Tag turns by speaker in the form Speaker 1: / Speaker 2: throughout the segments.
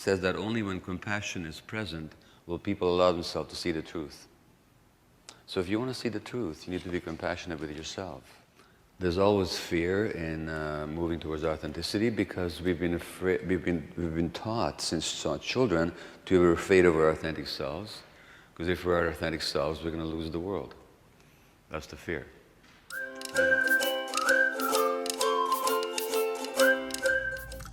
Speaker 1: says that only when compassion is present will people allow themselves to see the truth. So if you want to see the truth, you need to be compassionate with yourself. There's always fear in moving towards authenticity because we've been taught since children to be afraid of our authentic selves. Because if we're our authentic selves, we're going to lose the world. That's the fear.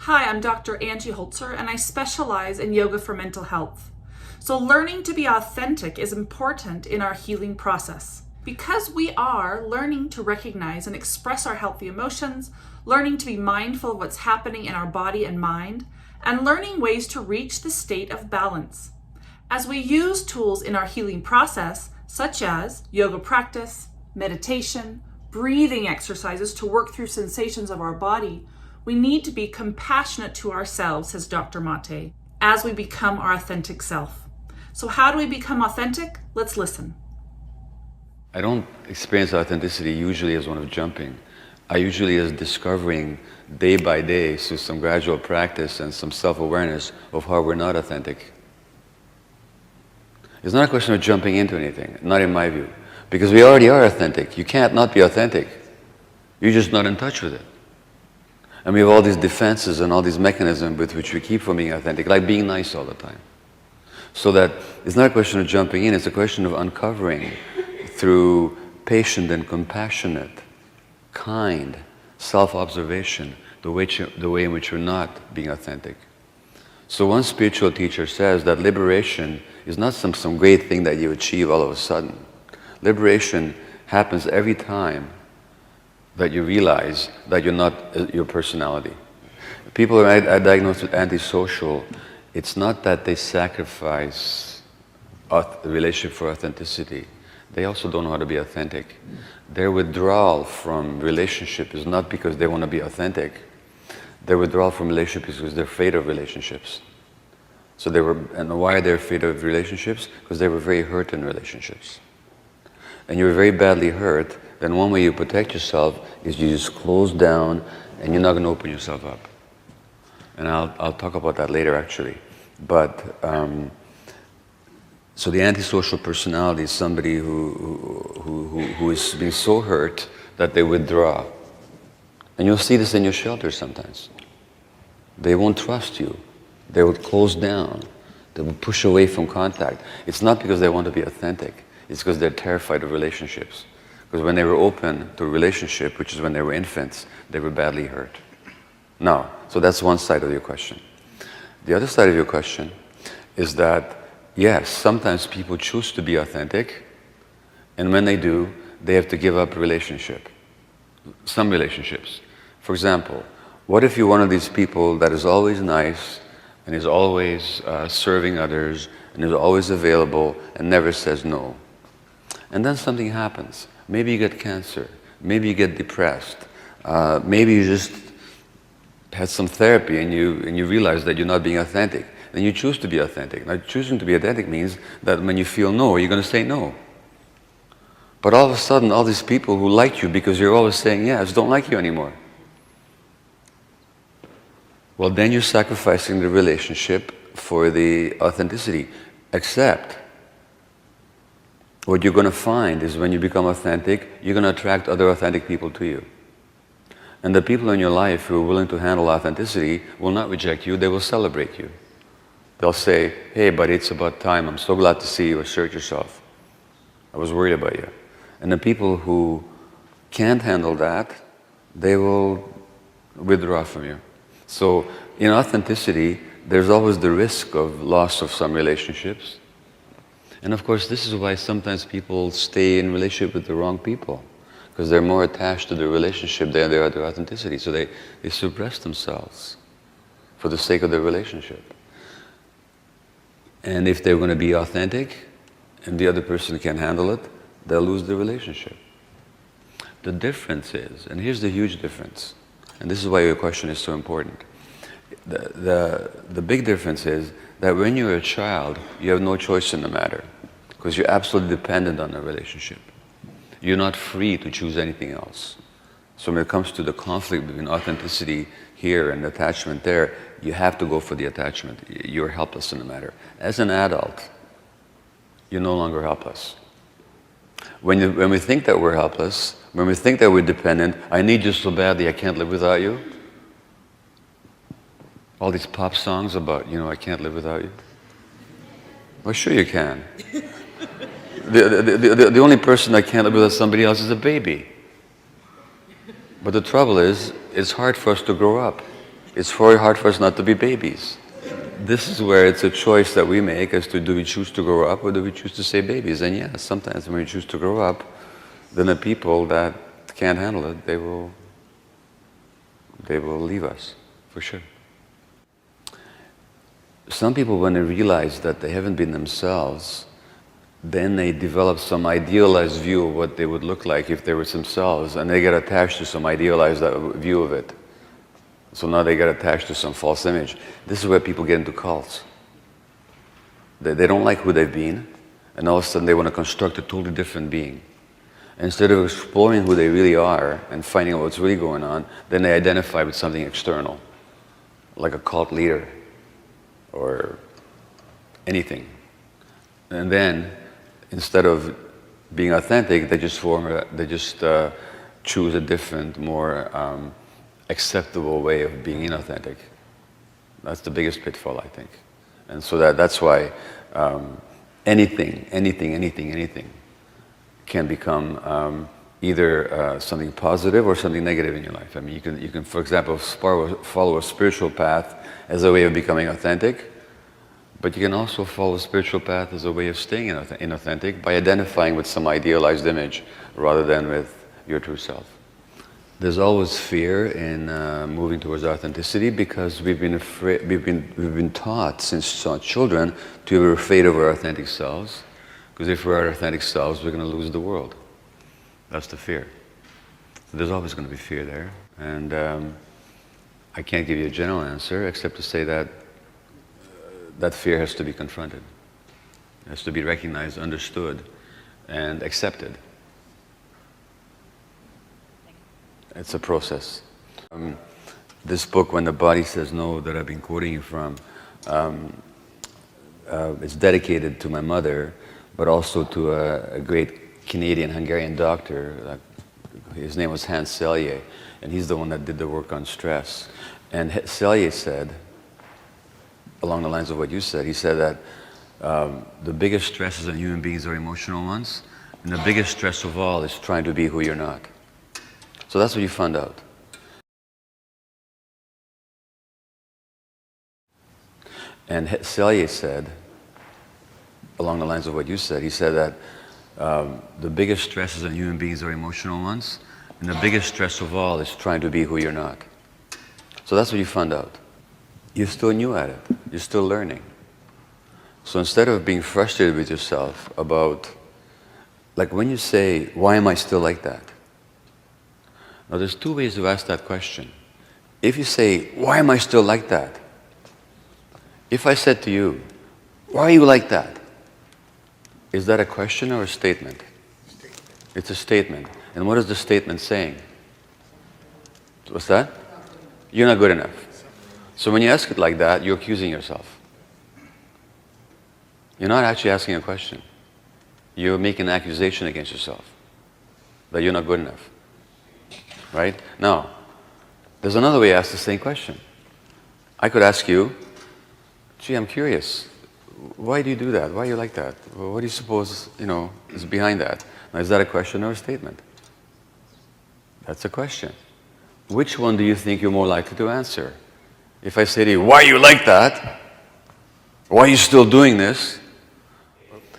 Speaker 2: Hi, I'm Dr. Angie Holzer, and I specialize in yoga for mental health. So learning to be authentic is important in our healing process. Because we are learning to recognize and express our healthy emotions, learning to be mindful of what's happening in our body and mind, and learning ways to reach the state of balance. As we use tools in our healing process, such as yoga practice, meditation, breathing exercises to work through sensations of our body, we need to be compassionate to ourselves, says Dr. Mate, as we become our authentic self. So how do we become authentic? Let's listen.
Speaker 1: I don't experience authenticity usually as one of jumping. I usually as discovering day by day through some gradual practice and some self-awareness of how we're not authentic. It's not a question of jumping into anything, not in my view. Because we already are authentic. You can't not be authentic. You're just not in touch with it. And we have all these defenses and all these mechanisms with which we keep from being authentic, like being nice all the time. So that it's not a question of jumping in, it's a question of uncovering through patient and compassionate, kind, self-observation, the way in which you're not being authentic. So one spiritual teacher says that liberation is not some great thing that you achieve all of a sudden. Liberation happens every time that you realize that you're not your personality. People who are diagnosed with antisocial, it's not that they sacrifice the relationship for authenticity. They also don't know how to be authentic. Their withdrawal from relationship is not because they want to be authentic. Their withdrawal from relationship is because they're afraid of relationships. And why are they afraid of relationships? Because they were very hurt in relationships. And you were very badly hurt, then one way you protect yourself is you just close down and you're not going to open yourself up. And I'll talk about that later actually. But so the antisocial personality is somebody who is being so hurt that they withdraw. And you'll see this in your shelter sometimes. They won't trust you. They will close down. They will push away from contact. It's not because they want to be authentic. It's because they're terrified of relationships. Because when they were open to a relationship, which is when they were infants, they were badly hurt. Now, so that's one side of your question. The other side of your question is that, yes, sometimes people choose to be authentic, and when they do, they have to give up relationship. Some relationships. For example, what if you're one of these people that is always nice, and is always serving others, and is always available, and never says no? And then something happens. Maybe you get cancer. Maybe you get depressed. Maybe you just had some therapy and you realize that you're not being authentic. Then you choose to be authentic. Now, choosing to be authentic means that when you feel no, you're going to say no. But all of a sudden, all these people who like you because you're always saying yes don't like you anymore. Well, then you're sacrificing the relationship for the authenticity. Except, what you're going to find is when you become authentic, you're going to attract other authentic people to you. And the people in your life who are willing to handle authenticity will not reject you, they will celebrate you. They'll say, hey buddy, it's about time, I'm so glad to see you, assert yourself. I was worried about you. And the people who can't handle that, they will withdraw from you. So in authenticity, there's always the risk of loss of some relationships. And of course, this is why sometimes people stay in relationship with the wrong people, because they're more attached to the relationship than they are to authenticity. So they suppress themselves for the sake of the relationship. And if they're going to be authentic, and the other person can handle it, they'll lose the relationship. The difference is, and here's the huge difference, and this is why your question is so important. The big difference is that when you're a child, you have no choice in the matter, because you're absolutely dependent on the relationship. You're not free to choose anything else. So when it comes to the conflict between authenticity here and attachment there, you have to go for the attachment. You're helpless in the matter. As an adult, you're no longer helpless. When we think that we're helpless, when we think that we're dependent, I need you so badly, I can't live without you. All these pop songs about, I can't live without you. Well, sure you can. The only person that can't live without somebody else is a baby. But the trouble is, it's hard for us to grow up. It's very hard for us not to be babies. This is where it's a choice that we make as to do we choose to grow up or do we choose to stay babies. And yes, sometimes when we choose to grow up, then the people that can't handle it, they will leave us, for sure. Some people, when they realize that they haven't been themselves, then they develop some idealized view of what they would look like if they were themselves, and they get attached to some idealized view of it. So now they get attached to some false image. This is where people get into cults. They don't like who they've been, and all of a sudden they want to construct a totally different being. Instead of exploring who they really are and finding out what's really going on, then they identify with something external, like a cult leader or anything. And then, instead of being authentic, they just choose a different, more acceptable way of being inauthentic. That's the biggest pitfall, I think. And so that's why anything can become either something positive or something negative in your life. I mean, you can, for example, follow a spiritual path as a way of becoming authentic, but you can also follow a spiritual path as a way of staying inauthentic by identifying with some idealized image rather than with your true self. There's always fear in moving towards authenticity because we've been taught since children to be afraid of our authentic selves. Because if we're our authentic selves, we're going to lose the world. That's the fear. So there's always going to be fear there, and I can't give you a general answer except to say that that fear has to be confronted. It has to be recognized, understood, and accepted. It's a process. This book, When the Body Says No, that I've been quoting you from, it's dedicated to my mother, but also to a great Canadian-Hungarian doctor. His name was Hans Selye, and he's the one that did the work on stress. And Selye said, along the lines of what you said, he said that the biggest stresses on human beings are emotional ones, and the biggest stress of all is trying to be who you're not. So that's what you found out. And Selye said, along the lines of what you said, he said that the biggest stresses on human beings are emotional ones, and the biggest stress of all is trying to be who you're not. So that's what you found out. You're still new at it. You're still learning. So instead of being frustrated with yourself about, like when you say, why am I still like that? Now there's two ways to ask that question. If you say, why am I still like that? If I said to you, why are you like that? Is that a question or a statement? It's a statement. And what is the statement saying? What's that? You're not good enough. So when you ask it like that, you're accusing yourself. You're not actually asking a question. You're making an accusation against yourself that you're not good enough. Right? Now, there's another way to ask the same question. I could ask you, gee, I'm curious. Why do you do that? Why are you like that? Well, what do you suppose, is behind that? Now, is that a question or a statement? That's a question. Which one do you think you're more likely to answer? If I say to you, why are you like that? Why are you still doing this?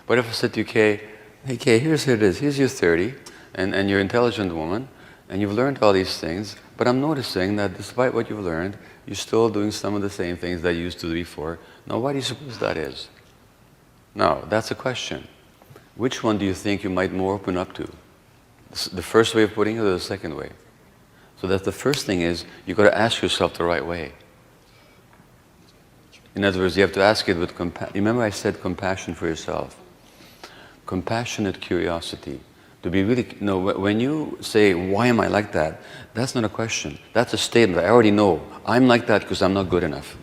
Speaker 1: But if I said to you, Kay, hey Kay, here's it is. Here's your 30, and you're an intelligent woman, and you've learned all these things, but I'm noticing that despite what you've learned, you're still doing some of the same things that you used to do before. Now, why do you suppose that is? Now, that's a question. Which one do you think you might more open up to? The first way of putting it or the second way? So that the first thing is, you've got to ask yourself the right way. In other words, you have to ask it with compassion. Remember I said compassion for yourself. Compassionate curiosity. To be really, no, when you say, why am I like that? That's not a question. That's a statement. I already know. I'm like that because I'm not good enough.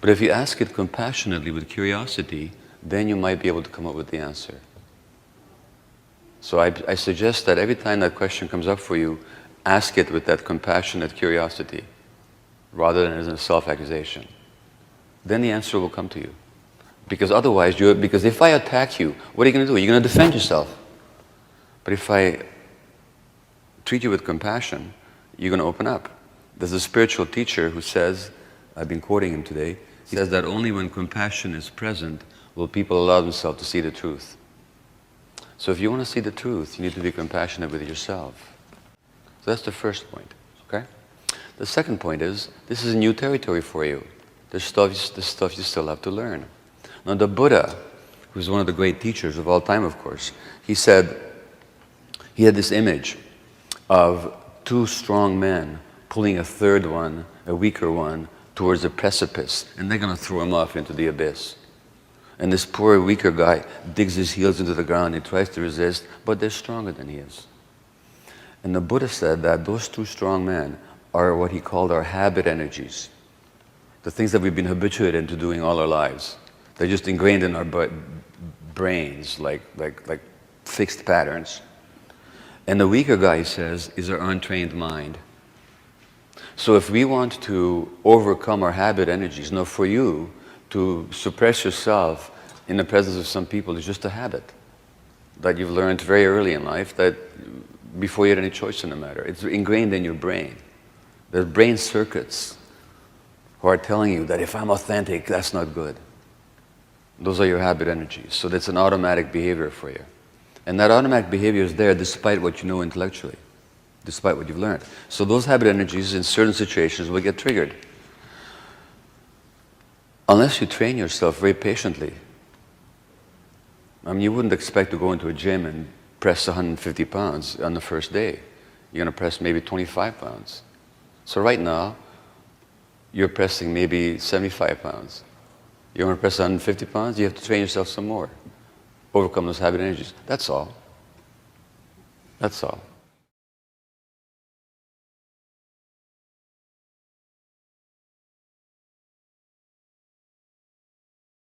Speaker 1: But if you ask it compassionately with curiosity, then you might be able to come up with the answer. So I suggest that every time that question comes up for you, ask it with that compassionate curiosity, rather than as a self-accusation. Then the answer will come to you. Because otherwise, because if I attack you, what are you going to do? You're going to defend yourself. But if I treat you with compassion, you're going to open up. There's a spiritual teacher who says, I've been quoting him today, he says that only when compassion is present will people allow themselves to see the truth. So if you want to see the truth, you need to be compassionate with yourself. So that's the first point, okay? The second point is, this is new territory for you. There's stuff you still have to learn. Now the Buddha, who's one of the great teachers of all time, of course, he said, he had this image of two strong men pulling a third one, a weaker one, towards a precipice, and they're going to throw him off into the abyss. And this poor, weaker guy digs his heels into the ground, he tries to resist, but they're stronger than he is. And the Buddha said that those two strong men are what he called our habit energies, the things that we've been habituated into doing all our lives. They're just ingrained in our brains, like fixed patterns. And the weaker guy, he says, is our untrained mind. So if we want to overcome our habit energies, now for you, to suppress yourself in the presence of some people is just a habit that you've learned very early in life, that before you had any choice in the matter. It's ingrained in your brain. There's brain circuits who are telling you that if I'm authentic, that's not good. Those are your habit energies. So that's an automatic behavior for you. And that automatic behavior is there despite what you know intellectually, despite what you've learned. So those habit energies in certain situations will get triggered. Unless you train yourself very patiently. I mean, you wouldn't expect to go into a gym and press 150 pounds on the first day. You're going to press maybe 25 pounds. So right now, you're pressing maybe 75 pounds. You want to press 150 pounds, you have to train yourself some more. Overcome those habit energies. That's all. That's all.